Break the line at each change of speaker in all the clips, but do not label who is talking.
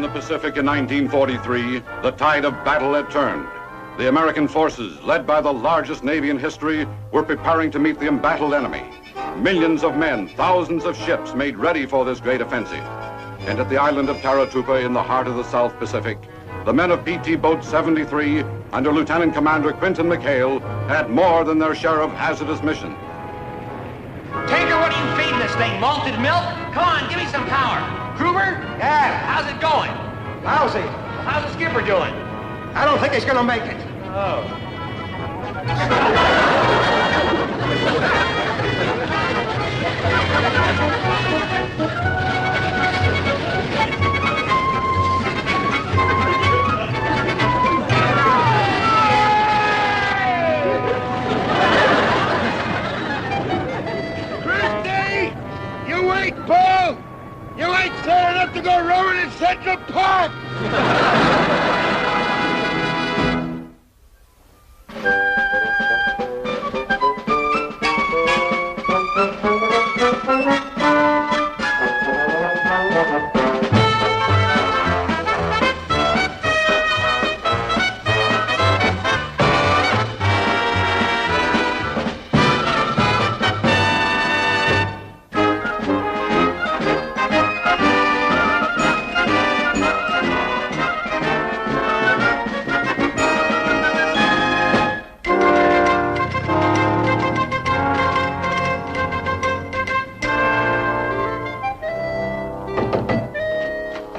the Pacific in 1943, the tide of battle had turned. The American forces, led by the largest Navy in history, were preparing to meet the embattled enemy. Millions of men, thousands of ships made ready for this great offensive. And at the island of Taratupa in the heart of the South Pacific, the men of PT Boat 73 under Lieutenant Commander Quentin McHale had more than their share of hazardous missions.
Tanker, what are you feeding this thing? Malted milk? Come on, give me some power. Kruger?
Yeah.
How's it going?
Lousy.
How's the skipper doing?
I don't think he's gonna make it.
Oh.
Christy! You wait, Paul! You ain't sad enough to go rowing in Central Park!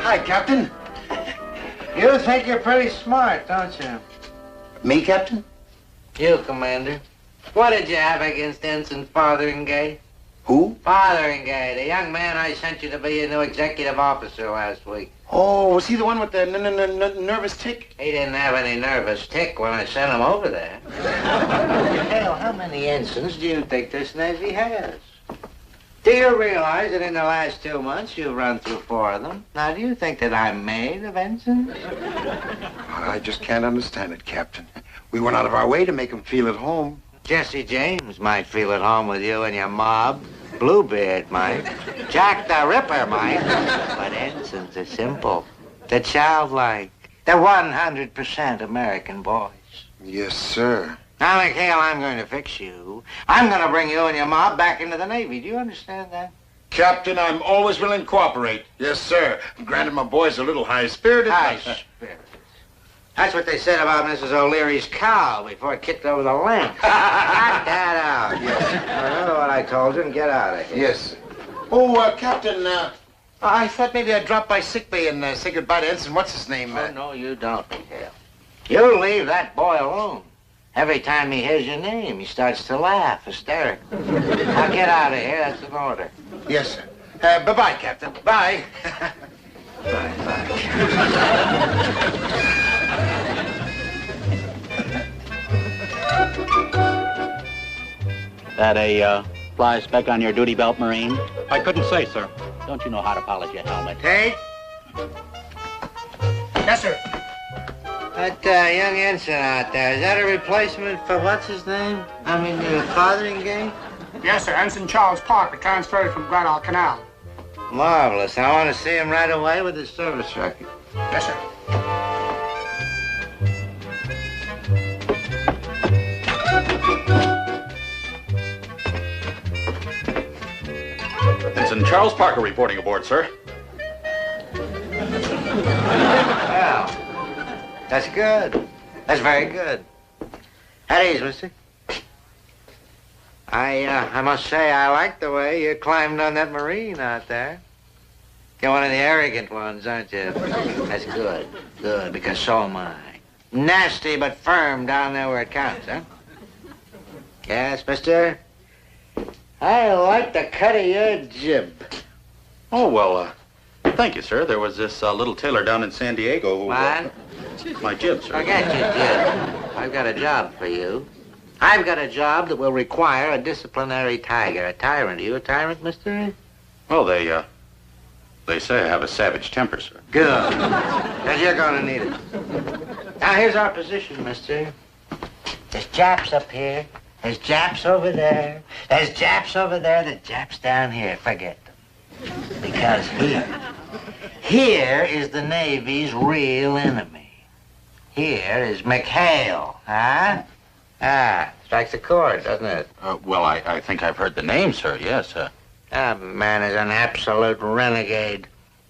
Hi, Captain. You think you're pretty smart, don't you?
Me, Captain?
You, Commander. What did you have against Ensign Fotheringay?
Who?
Fotheringay, the young man I sent you to be your new executive officer last week.
Oh, was he the one with the nervous tick?
He didn't have any nervous tick when I sent him over there. Hell, how many ensigns do you think this Navy has? Do you realize that in the last 2 months you've run through 4 of them? Now, do you think that I'm made of ensigns?
I just can't understand it, Captain. We went out of our way to make him feel at home.
Jesse James might feel at home with you and your mob. Bluebeard might. Jack the Ripper might. But ensigns are simple. They're childlike. They're 100% American boys.
Yes, sir.
Now, McHale, I'm going to fix you. I'm going to bring you and your mob back into the Navy. Do you understand that?
Captain, I'm always willing to cooperate.
Yes, sir. Granted, my boy's a little high-spirited.
High-spirited. That's what they said about Mrs. O'Leary's cow before it kicked over the lamp. Knock that out.
Yes.
Remember what I told you and get out of here.
Yes. Oh, Captain, I thought maybe I'd drop by sickbay and say goodbye to Ensign what's-his-name.
Oh, no, you don't, McHale. You leave that boy alone. Every time he hears your name, he starts to laugh hysterically. Now get out of here. That's an order.
Yes, sir. Bye-bye, Captain. Bye.
Bye-bye.
That a fly speck on your duty belt, Marine?
I couldn't say, sir.
Don't you know how to polish your helmet?
Tate?
Yes, sir.
That young ensign out there, is that a replacement for what's his name? I mean, the Fotheringay?
Yes, sir. Ensign Charles Parker transferred from Guadalcanal.
Marvelous. I want to see him right away with his service record.
Yes, sir.
Ensign Charles Parker reporting aboard, sir.
Well, that's good. That's very good. At ease, mister. I must say I like the way you climbed on that Marine out there. You're one of the arrogant ones, aren't you? That's good. Good, because so am I. Nasty but firm down there where it counts, huh? Yes, mister? I like the cut of your jib.
Oh, well, thank you, sir. There was this little tailor down in San Diego who...
What?
My jib, sir.
Forget your jib. I've got a job for you. I've got a job that will require a disciplinary tiger, a tyrant. Are you a tyrant, mister?
Well, they say I have a savage temper, sir.
Good. Because you're going to need it. Now, here's our position, mister. There's Japs up here. There's Japs over there. There's Japs over there. There's Japs down here. Forget them. Because Here is the Navy's real enemy. Here is McHale, huh? Ah, strikes a chord, doesn't it?
Well, I think I've heard the name, sir, yes.
That man is an absolute renegade.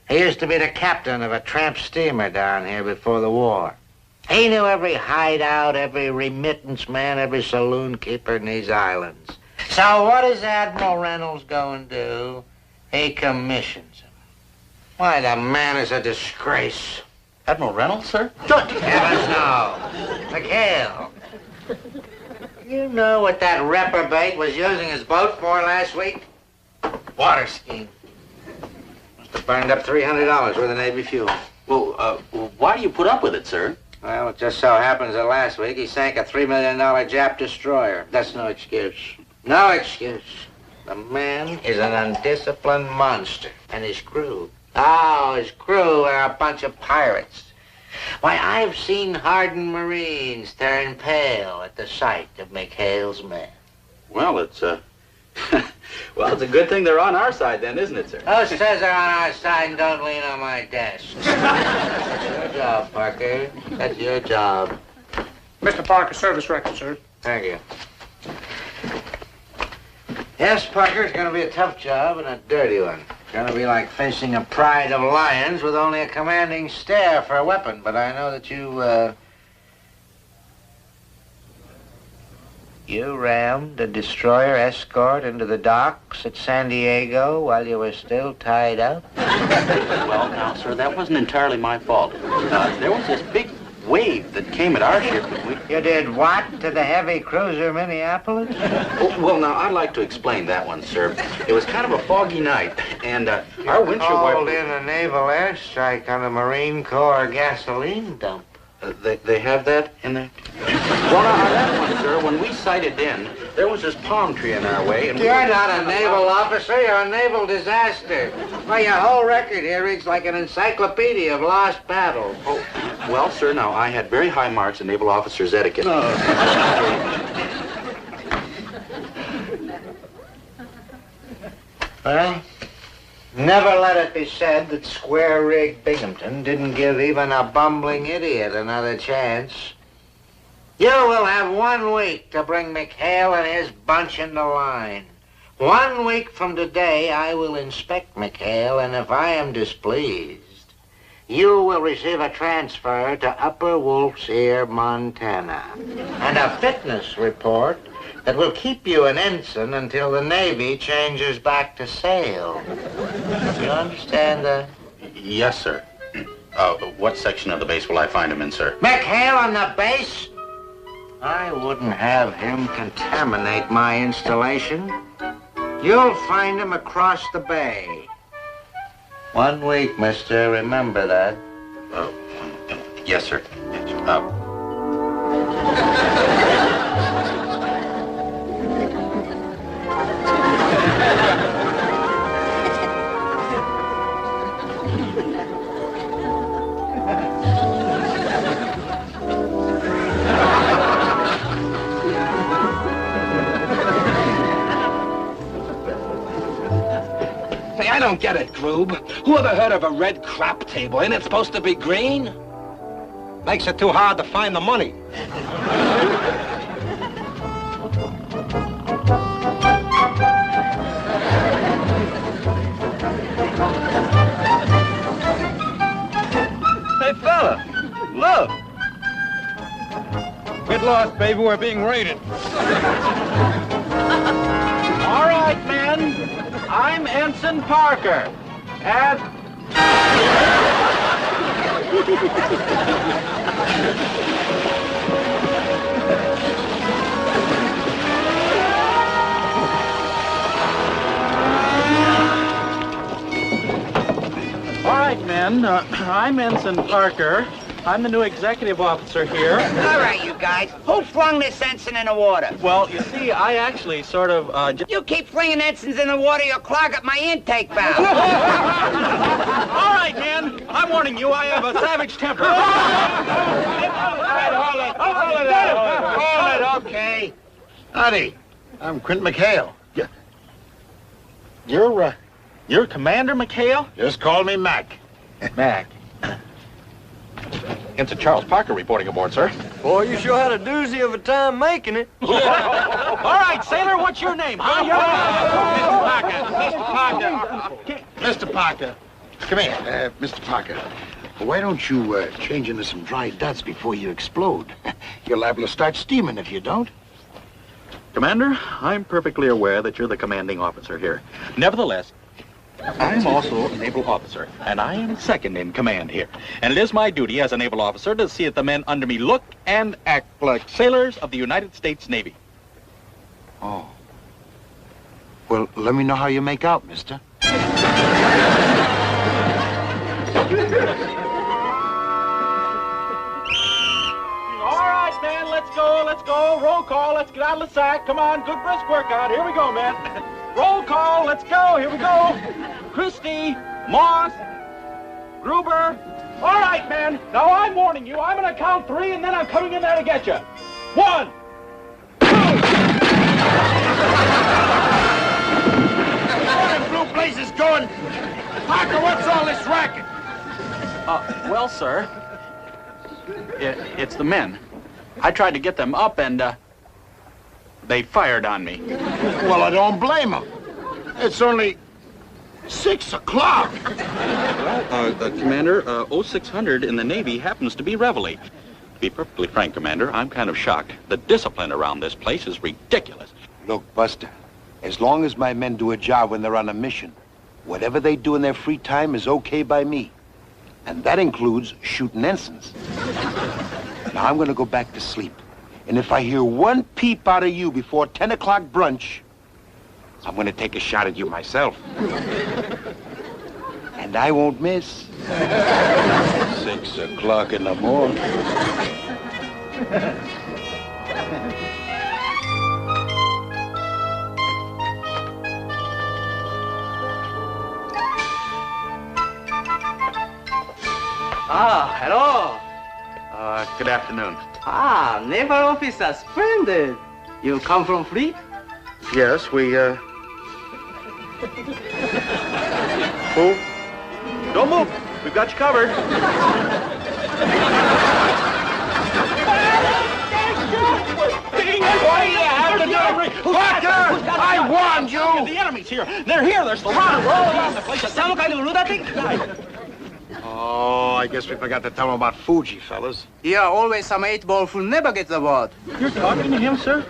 He used to be the captain of a tramp steamer down here before the war. He knew every hideout, every remittance man, every saloon keeper in these islands. So what does Admiral Reynolds go and do? He commissions him. Why, the man is a disgrace.
Admiral Reynolds, sir?
Heavens, no. McHale. You know what that reprobate was using his boat for last week? Water skiing. Must have burned up $300 worth of Navy fuel.
Well, why do you put up with it, sir?
Well, it just so happens that last week he sank a $3 million Jap destroyer. That's no excuse. No excuse. The man is an undisciplined monster. And his crew. Oh, his crew are a bunch of pirates. Why, I've seen hardened Marines turn pale at the sight of McHale's men.
Well, it's well, it's a good thing they're on our side then, isn't it, sir?
Who says they're on our side and don't lean on my desk? That's your job, Parker. That's your job.
Mr. Parker, service record, sir.
Thank you. Yes, Parker, it's going to be a tough job and a dirty one. It's going to be like facing a pride of lions with only a commanding stare for a weapon. But I know that you rammed a destroyer escort into the docks at San Diego while you were still tied up?
Well, now, sir, that wasn't entirely my fault. There was this big wave that came at our ship and we...
You did what to the heavy cruiser Minneapolis?
Well, now, I'd like to explain that one, sir. It was kind of a foggy night, and our windshield
called
wiper...
in a naval airstrike on a Marine Corps gasoline dump.
They have that in there? Well, now, on that one, sir, when we sighted in, there was this palm tree in our way, and
You're not a naval officer, you're a naval disaster. Why, your whole record here reads like an encyclopedia of lost battles.
Oh, well, sir, now, I had very high marks in naval officer's etiquette.
Well, never let it be said that square-rigged Binghamton didn't give even a bumbling idiot another chance. You will have 1 week to bring McHale and his bunch into line. 1 week from today, I will inspect McHale, and if I am displeased, you will receive a transfer to Upper Wolf's Ear, Montana, and a fitness report that will keep you an ensign until the Navy changes back to sail. You understand that?
Yes, sir. What section of the base will I find him in, sir?
McHale on the base? I wouldn't have him contaminate my installation. You'll find him across the bay. 1 week, mister. Remember that.
Yes, sir.
Say, I don't get it, Groob. Who ever heard of a red crap table? Ain't it supposed to be green? Makes it too hard to find the money. Hey, fella, look. Get lost, baby. We're being raided.
All right, men. I'm Ensign Parker. And...
All right, men. I'm Ensign Parker. I'm the new executive officer here.
All right, you guys. Who flung this ensign in the water?
Well, you see, I actually sort of,
You keep flinging ensigns in the water, you'll clog up my intake valve.
All right, man. I'm warning you, I have a savage temper.
Hold it, okay. Howdy, I'm Quint McHale.
You're Commander McHale?
Just call me Mac.
Mac.
Ensign Charles Parker reporting aboard, sir.
Boy, you sure had a doozy of a time making it.
All right, sailor, what's your name? Huh?
Mr. Parker. Come here, Mr. Parker. Why don't you change into some dry duds before you explode? You're liable to start steaming if you don't.
Commander, I'm perfectly aware that you're the commanding officer here. Nevertheless, I'm also a naval officer, and I am second in command here. And it is my duty as a naval officer to see that the men under me look and act like sailors of the United States Navy.
Oh. Well, let me know how you make out, mister.
All right, man, let's go, let's go. Roll call, let's get out of the sack. Come on, good brisk workout. Here we go, man. Roll call, let's go, here we go. Christie, Moss, Gruber. All right, man, now I'm warning you. I'm gonna count 3 and then I'm coming in there to get you. 1, 2.
Where the blue place is going? Parker, what's all this racket?
Well, sir, it's the men. I tried to get them up and, they fired on me.
Well, I don't blame them. It's only 6 o'clock.
Well, Commander, 0600 in the Navy happens to be reveille. To be perfectly frank, Commander, I'm kind of shocked. The discipline around this place is ridiculous.
Look, Buster, as long as my men do a job when they're on a mission, whatever they do in their free time is okay by me. And that includes shooting ensigns. Now I'm gonna go back to sleep. And if I hear one peep out of you before 10 o'clock brunch, I'm gonna take a shot at you myself. And I won't miss. 6 o'clock in the morning.
Hello.
Good afternoon.
Naval officer, splendid. You come from fleet?
Yes, we, Who? Don't move. We've got you covered.
Parker, I warned you.
The enemy's here. They're here. They're surrounded. We're all around the place.
Some kind of lunatic?
Oh, I guess we forgot to tell them about Fuji, fellas.
Yeah, always some 8-ball who never gets the word.
You're talking to him, sir?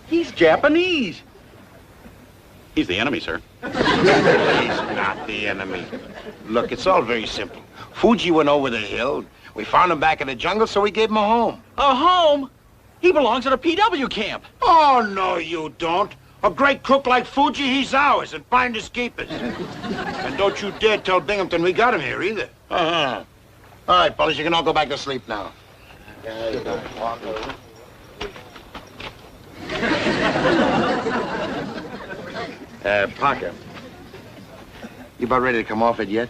He's Japanese.
He's the enemy, sir.
He's not the enemy. Look, it's all very simple. Fuji went over the hill. We found him back in the jungle, so we gave him a home.
A home? He belongs at a PW camp.
Oh, no, you don't. A great cook like Fuji, he's ours, and finders keepers. And don't you dare tell Binghamton we got him here, either. Uh-huh. All right, fellas, you can all go back to sleep now.
Parker.
You about ready to come off it yet?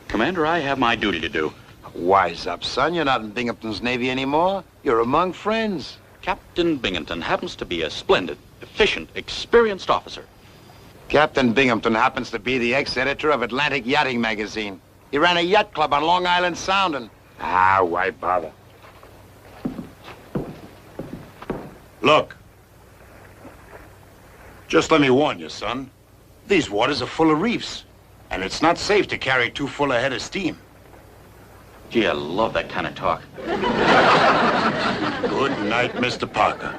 Commander, I have my duty to do.
Wise up, son. You're not in Binghamton's Navy anymore. You're among friends.
Captain Binghamton happens to be a splendid, efficient, experienced officer.
Captain Binghamton happens to be the ex-editor of Atlantic Yachting Magazine. He ran a yacht club on Long Island Sound and... why bother? Look. Just let me warn you, son. These waters are full of reefs. And it's not safe to carry too full a head of steam.
Gee, I love that kind of talk.
Good night, Mr. Parker.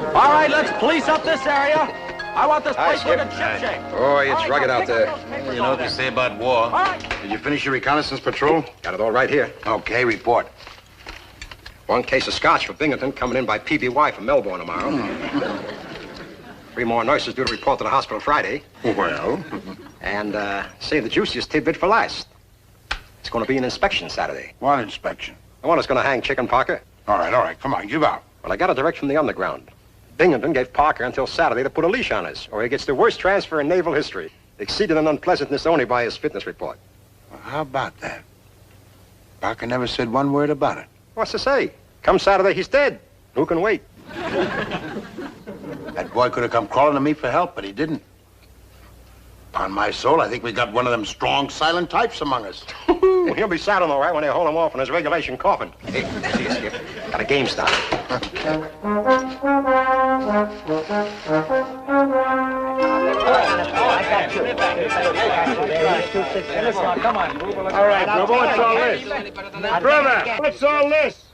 All right, let's police up this area. I want this place looking shipshape.
Boy, it's rugged out there.
You know what they say about war. Did you finish your reconnaissance patrol?
Got it all right here.
Okay, report.
1 case of scotch for Binghamton coming in by PBY from Melbourne tomorrow. 3 more nurses due to report to the hospital Friday.
Well?
And save the juiciest tidbit for last. It's going to be an inspection Saturday.
What inspection?
The one that's going to hang Chicken Parker.
All right. Come on, give out.
Well, I got it direct from the underground. Binghamton gave Parker until Saturday to put a leash on us, or he gets the worst transfer in naval history. Exceeded in unpleasantness only by his fitness report.
Well, how about that? Parker never said one word about it.
What's to say? Come Saturday, he's dead. Who can wait?
That boy could have come crawling to me for help, but he didn't. Upon my soul, I think we got one of them strong, silent types among us.
He'll be saddled all right when they haul him off in his regulation coffin. Hey, see you, Skip. Got a game started.
All right, Grubba, what's all this? Brother, what's all this?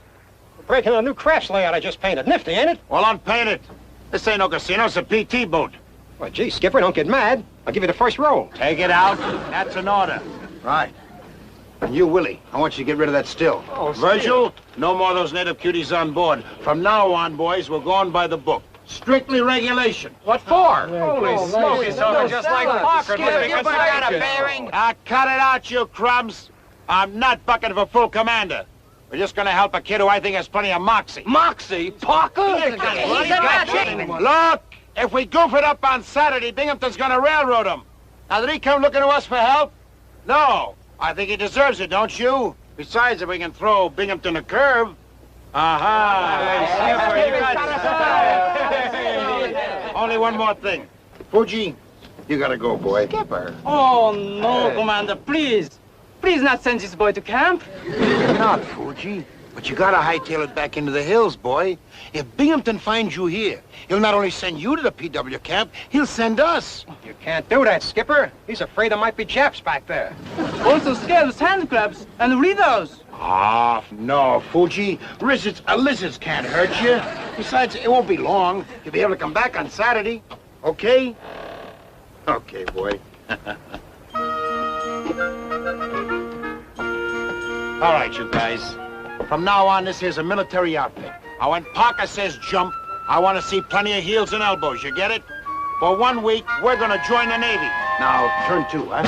Breaking a new crafts layout I just painted. Nifty, ain't it?
Well, unpaint it. This ain't no casino, it's a PT boat.
Well, gee, Skipper, don't get mad. I'll give you the first roll.
Take it out. That's an order.
Right. And you, Willie, I want you to get rid of that still.
Oh, Virgil, no more of those native cuties on board. From now on, boys, we're going by the book. Strictly regulation.
What for? Holy smokes, he's talking just like Parker.
You got a bearing?
Cut it out, you crumbs. I'm not bucking for full commander. We're just gonna help a kid who I think has plenty of moxie.
Moxie? Parker?
Look, if we goof it up on Saturday, Binghamton's gonna railroad him. Now, did he come looking to us for help? No. I think he deserves it, don't you? Besides, if we can throw Binghamton a curve. Only one more thing. Fuji, you gotta go, boy.
Skipper.
Oh, no, Commander, please. Please not send this boy to camp.
Not, Fuji. But you gotta hightail it back into the hills, boy. If Binghamton finds you here, he'll not only send you to the PW camp, he'll send us.
You can't do that, Skipper. He's afraid there might be Japs back there.
Also scared of sand crabs and Doritos.
Ah, no, Fuji. Lizards can't hurt you. Besides, it won't be long. You'll be able to come back on Saturday. Okay? Okay, boy. All right, you guys. From now on, this here's a military outfit. Now, when Parker says jump, I want to see plenty of heels and elbows. You get it? For 1 week, we're going to join the Navy.
Now, turn two, huh?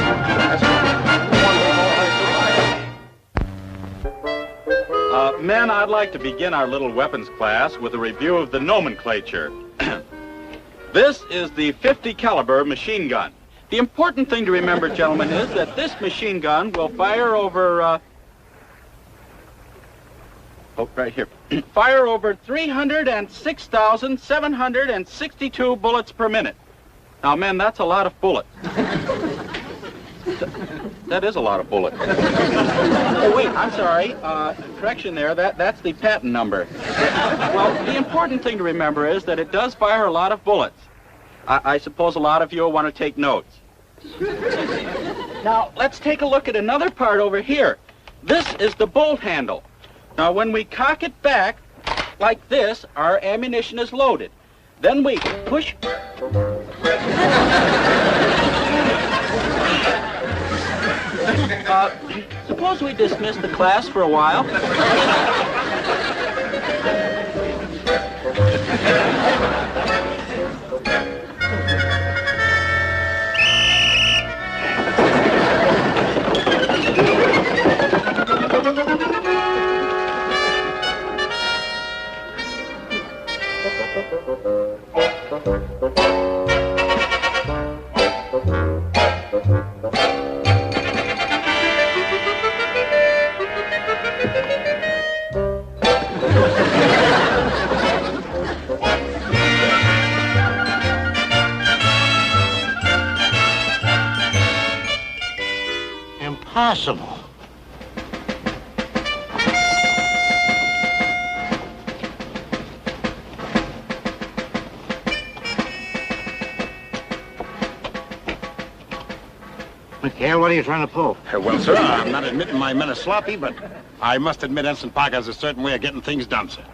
Men, I'd like to begin our little weapons class with a review of the nomenclature. This is the .50 caliber machine gun. The important thing to remember, gentlemen, is that this machine gun will fire over, right here. Fire over 306,762 bullets per minute. Now, men, that's a lot of bullets. That is a lot of bullets. Oh, wait, I'm sorry. Correction there. That's the patent number. Well, the important thing to remember is that it does fire a lot of bullets. I suppose a lot of you will want to take notes. Now, let's take a look at another part over here. This is the bolt handle. Now, when we cock it back like this, our ammunition is loaded. Then we push... suppose we dismiss the class for a while.
Impossible. McHale, what are you trying to pull?
Well, sir, I'm not admitting my men are sloppy, but I must admit Ensign Parker has a certain way of getting things done, sir.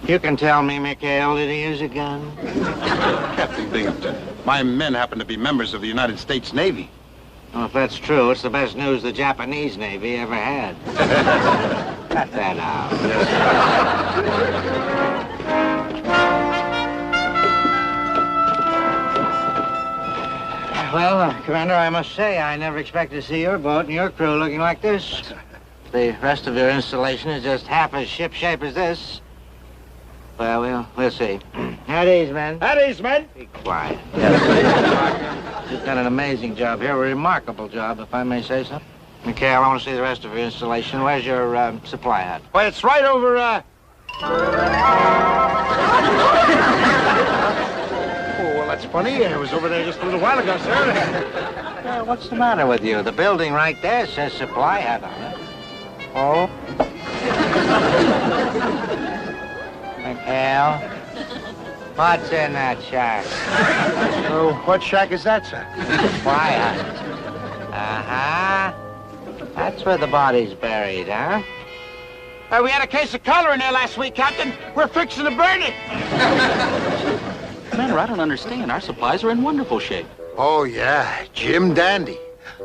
You can tell me, McHale, did he use a gun?
Captain Binghamton, my men happen to be members of the United States Navy.
Well, if that's true, it's the best news the Japanese Navy ever had. Cut that out. Well, Commander, I must say, I never expected to see your boat and your crew looking like this. The rest of your installation is just half as shipshape as this. Well, we'll see. At ease, men.
At ease, men.
Be quiet. You've done an amazing job here, a remarkable job, if I may say so. McHale, I want to see the rest of your installation. Where's your supply hut?
Well, it's right over,
Oh, well,
that's funny. I was over there just a little while ago, sir.
What's the matter with you? The building right there says supply hat on it. Oh? McHale? What's in that shack?
Oh, what shack is that, sir?
Supply hat. Uh-huh. That's where the body's buried, huh?
We had a case of cholera in there last week, Captain. We're fixing to burn it.
Commander, I don't understand. Our supplies are in wonderful shape.
Oh, yeah. Jim Dandy.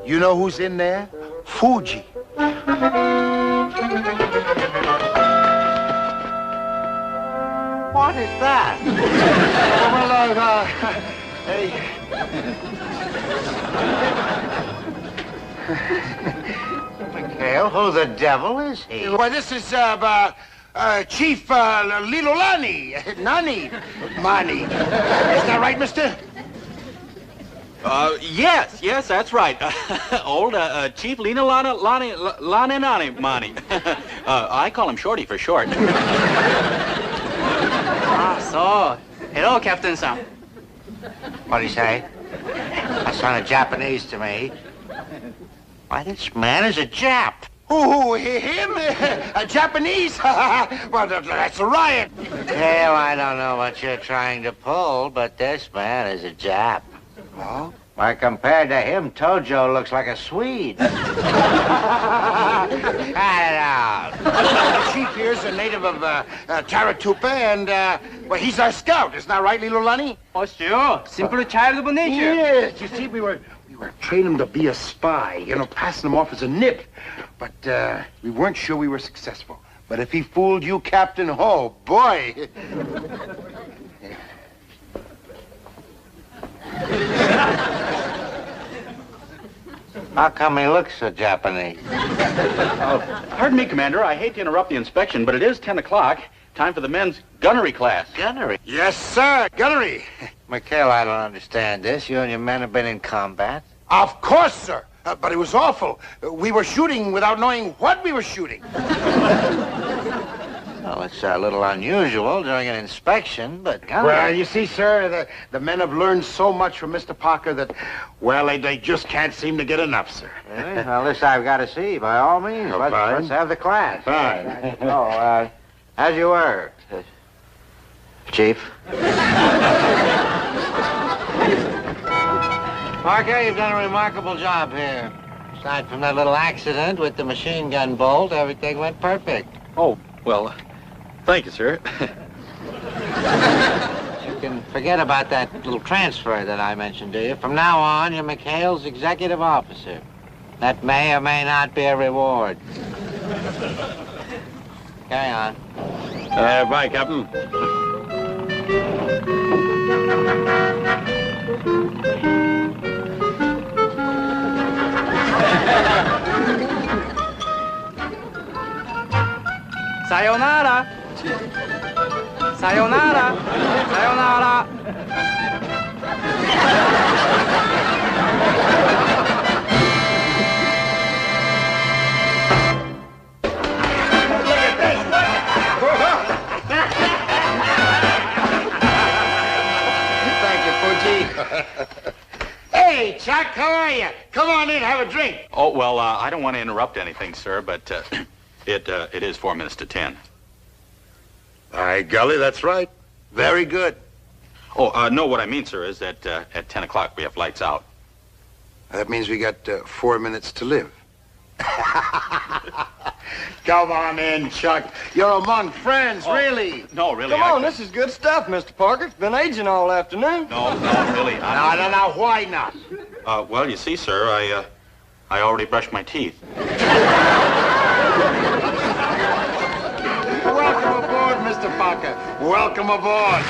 You know who's in there? Fuji.
What is that? McHale, who the devil is he?
Why, this is, Chief, Lilolani. Nani. Mani. Is that right, mister?
Yes, that's right. Old Chief Lina Lana Nani Mani. I call him Shorty for short.
So, hello, Captain Sam.
What'd he say? That sounded Japanese to me. Why, this man is a Jap.
Who, him? A Japanese? Well, that's a riot.
Hell, I don't know what you're trying to pull, but this man is a Jap.
Oh?
Why, compared to him, Tojo looks like a Swede. Cut it out.
The chief here's a native of Taratupa, and, well, he's our scout. Isn't that right, Lilolani?
Oh, sure. Simple child of nature.
Yes, you see, we were training him to be a spy, you know, passing him off as a nip. But, we weren't sure we were successful. But if he fooled you, Captain, oh, boy.
How come he looks so Japanese?
Pardon me, Commander. I hate to interrupt the inspection, but it is 10 o'clock. Time for the men's gunnery class.
Gunnery?
Yes, sir, gunnery.
McHale, I don't understand this. You and your men have been in combat?
Of course, sir. But it was awful. We were shooting without knowing what we were shooting.
Well, it's a little unusual during an inspection, but...
Well, you see, sir, the men have learned so much from Mr. Parker that, well, they just can't seem to get enough, sir.
Really? Well, this I've got to see, by all means.
Oh,
Let's have the class.
Fine.
As you were, Chief. Parker, you've done a remarkable job here. Aside from that little accident with the machine gun bolt, everything went perfect.
Oh, well, thank you, sir.
You can forget about that little transfer that I mentioned to you. From now on, you're McHale's executive officer. That may or may not be a reward. Carry on.
Bye, Captain.
Sayonara. Sayonara. Sayonara.
Hey, Chuck, how are you? Come on in, have a drink.
Oh, well, I don't want to interrupt anything, sir, but it is 4 minutes to 10.
By golly, that's right. Very good.
Oh, no, what I mean, sir, is that at 10 o'clock we have lights out.
That means we got 4 minutes to live.
Come on in, Chuck. You're among friends, really.
No, really.
Come on, this is good stuff, Mr. Parker. It's been aging all afternoon.
No, really.
No, why not?
Well, you see, sir, I already brushed my teeth.
Welcome aboard, Mr. Parker. Welcome aboard.